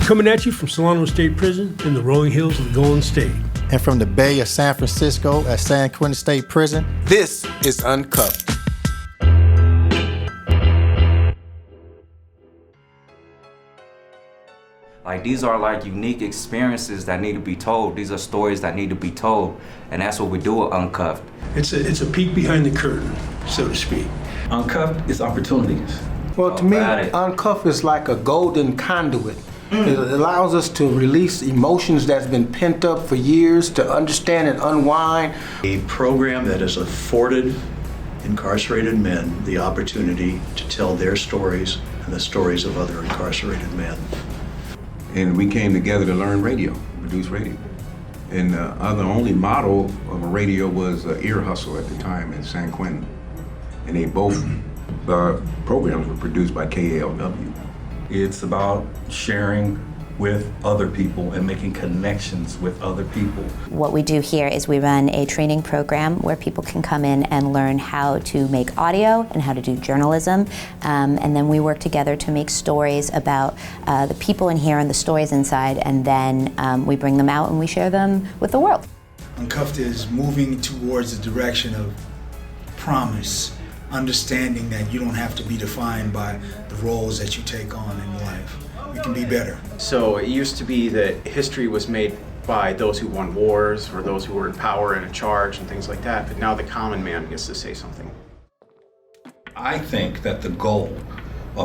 Coming at you from Solano State Prison in the rolling hills of the Golden State. And from the Bay of San Francisco at San Quentin State Prison, this is Uncuffed. Like, these are like unique experiences that need to be told. These are stories that need to be told, and that's what we do with Uncuffed. It's a peek behind the curtain, so to speak. Uncuffed is opportunities. Well, to me, Uncuffed is like a golden conduit. It allows us to release emotions that's been pent up for years, to understand and unwind. A program that has afforded incarcerated men the opportunity to tell their stories and the stories of other incarcerated men. And we came together to learn radio, produce radio. And the only model of a radio was Ear Hustle at the time in San Quentin. And they both programs were produced by KALW. It's about sharing with other people and making connections with other people. What we do here is we run a training program where people can come in and learn how to make audio and how to do journalism. And then we work together to make stories about the people in here and the stories inside, and then we bring them out and we share them with the world. Uncuffed is moving towards the direction of promise, understanding that you don't have to be defined by the roles that you take on in life. We can be better. So it used to be that history was made by those who won wars or those who were in power and in charge and things like that, but now the common man gets to say something. I think that the goal,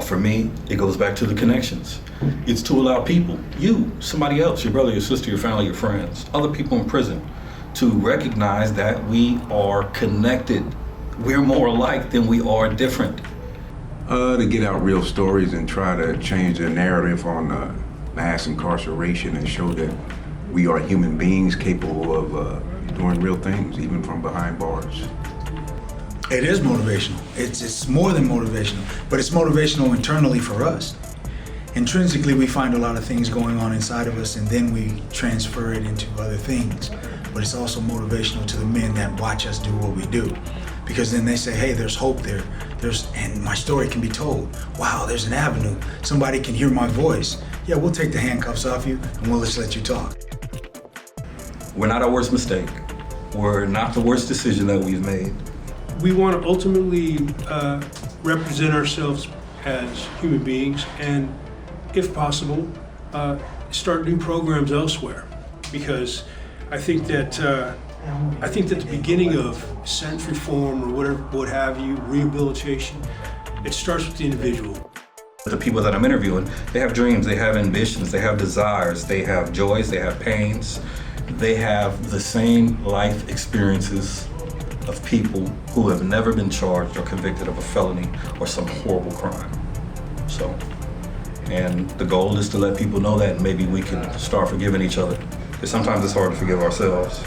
for me, it goes back to the connections. It's to allow people, you, somebody else, your brother, your sister, your family, your friends, other people in prison, to recognize that we are connected. We're more alike than we are different. To get out real stories and try to change the narrative on mass incarceration and show that we are human beings capable of doing real things, even from behind bars. It is motivational. It's more than motivational, but it's motivational internally for us. Intrinsically, we find a lot of things going on inside of us, and then we transfer it into other things. But it's also motivational to the men that watch us do what we do. Because then they say, hey, there's hope there. And my story can be told. Wow, there's an avenue. Somebody can hear my voice. Yeah, we'll take the handcuffs off you and we'll just let you talk. We're not our worst mistake. We're not the worst decision that we've made. We want to ultimately represent ourselves as human beings and, if possible, start new programs elsewhere. Because I think that the beginning of sentence reform or whatever, what have you, rehabilitation, it starts with the individual. The people that I'm interviewing, they have dreams, they have ambitions, they have desires, they have joys, they have pains. They have the same life experiences of people who have never been charged or convicted of a felony or some horrible crime. And the goal is to let people know that, and maybe we can start forgiving each other. Because sometimes it's hard to forgive ourselves.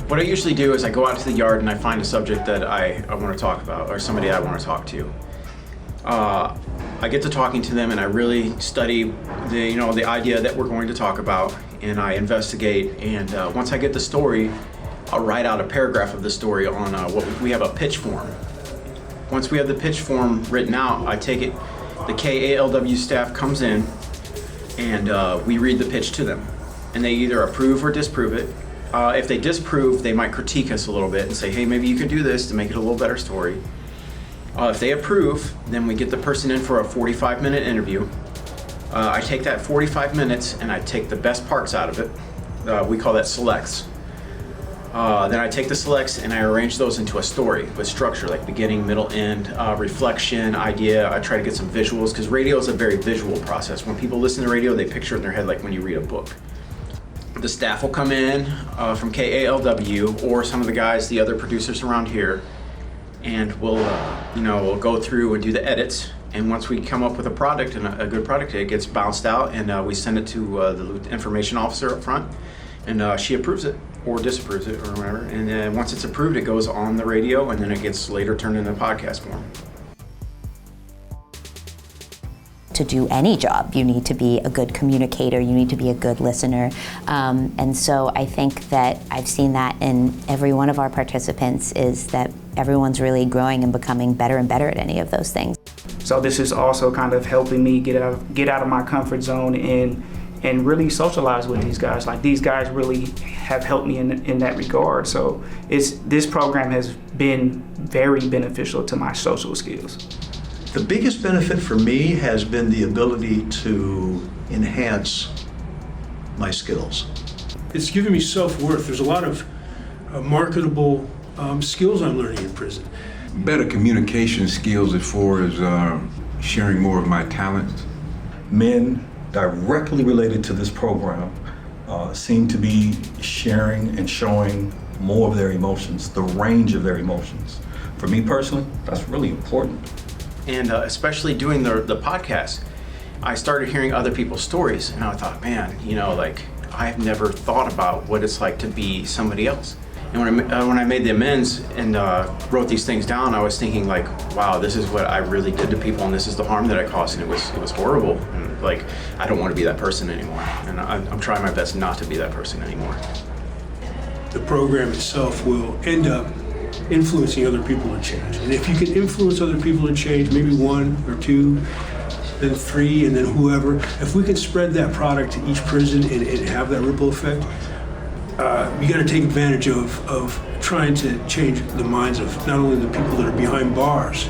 What I usually do is I go out to the yard and I find a subject that I want to talk about, or somebody I want to talk to. I get to talking to them and I really study the idea that we're going to talk about, and I investigate, and once I get the story, I'll write out a paragraph of the story on we have a pitch form. Once we have the pitch form written out, I take it, the KALW staff comes in and we read the pitch to them, and they either approve or disprove it. If they disprove, they might critique us a little bit and say, hey, maybe you could do this to make it a little better story. If they approve, then we get the person in for a 45-minute interview. I take that 45 minutes and I take the best parts out of it. We call that selects. Then I take the selects and I arrange those into a story with structure, like beginning, middle, end, reflection, idea. I try to get some visuals, because radio is a very visual process. When people listen to radio, they picture it in their head like when you read a book. The staff will come in from KALW, or some of the guys, the other producers around here, and we'll go through and do the edits. And once we come up with a product, and a good product, it gets bounced out, and we send it to the information officer up front, and she approves it or disapproves it or whatever. And then once it's approved, it goes on the radio, and then it gets later turned into podcast form. To do any job, you need to be a good communicator, you need to be a good listener. And so I think that I've seen that in every one of our participants, is that everyone's really growing and becoming better and better at any of those things. So this is also kind of helping me get out of my comfort zone and really socialize with these guys. Like, these guys really have helped me in that regard. So this program has been very beneficial to my social skills. The biggest benefit for me has been the ability to enhance my skills. It's given me self-worth. There's a lot of marketable skills I'm learning in prison. Better communication skills as far as sharing more of my talents. Men directly related to this program seem to be sharing and showing more of their emotions, the range of their emotions. For me personally, that's really important. And especially doing the podcast, I started hearing other people's stories, and I thought, man, like, I've never thought about what it's like to be somebody else. And when I made the amends and wrote these things down, I was thinking, like, wow, this is what I really did to people, and this is the harm that I caused, and it was horrible. And like, I don't want to be that person anymore, and I'm trying my best not to be that person anymore. The program itself will end up influencing other people to change. And if you can influence other people to change, maybe one or two, then three, and then whoever, if we can spread that product to each prison and have that ripple effect, you got to take advantage of trying to change the minds of not only the people that are behind bars,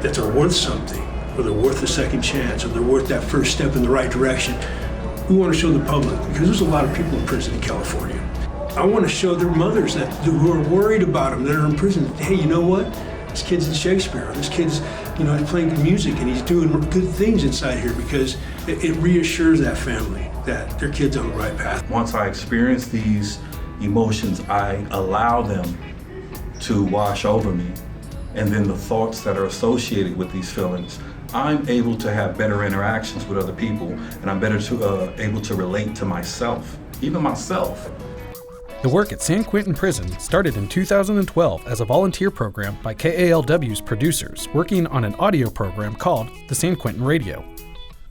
that they're worth something, or they're worth a second chance, or they're worth that first step in the right direction. We want to show the public, because there's a lot of people in prison in California. I want to show their mothers who are worried about them, that are in prison, hey, you know what? This kid's in Shakespeare. This kid's, he's playing good music, and he's doing good things inside here, because it reassures that family that their kid's on the right path. Once I experience these emotions, I allow them to wash over me. And then the thoughts that are associated with these feelings, I'm able to have better interactions with other people, and I'm able to relate to myself, even myself. The work at San Quentin Prison started in 2012 as a volunteer program by KALW's producers working on an audio program called the San Quentin Radio.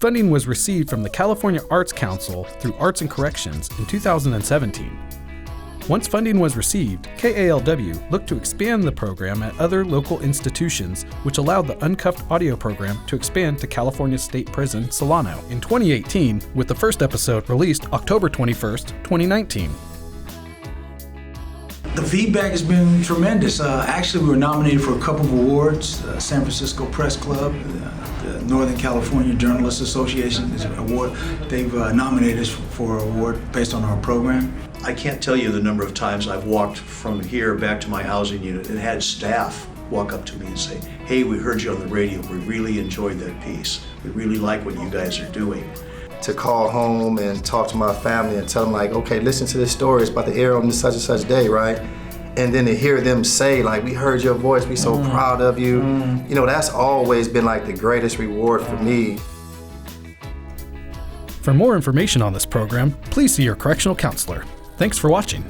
Funding was received from the California Arts Council through Arts and Corrections in 2017. Once funding was received, KALW looked to expand the program at other local institutions, which allowed the Uncuffed audio program to expand to California State Prison, Solano in 2018, with the first episode released October 21st, 2019. The feedback has been tremendous. Actually, we were nominated for a couple of awards. San Francisco Press Club, the Northern California Journalists Association is an award. They've nominated us for an award based on our program. I can't tell you the number of times I've walked from here back to my housing unit and had staff walk up to me and say, hey, we heard you on the radio. We really enjoyed that piece. We really like what you guys are doing. To call home and talk to my family and tell them, like, okay, listen to this story, it's about to air on this such and such day, right? And then to hear them say, like, we heard your voice, we so proud of you. That's always been like the greatest reward for me. For more information on this program, please see your correctional counselor. Thanks for watching.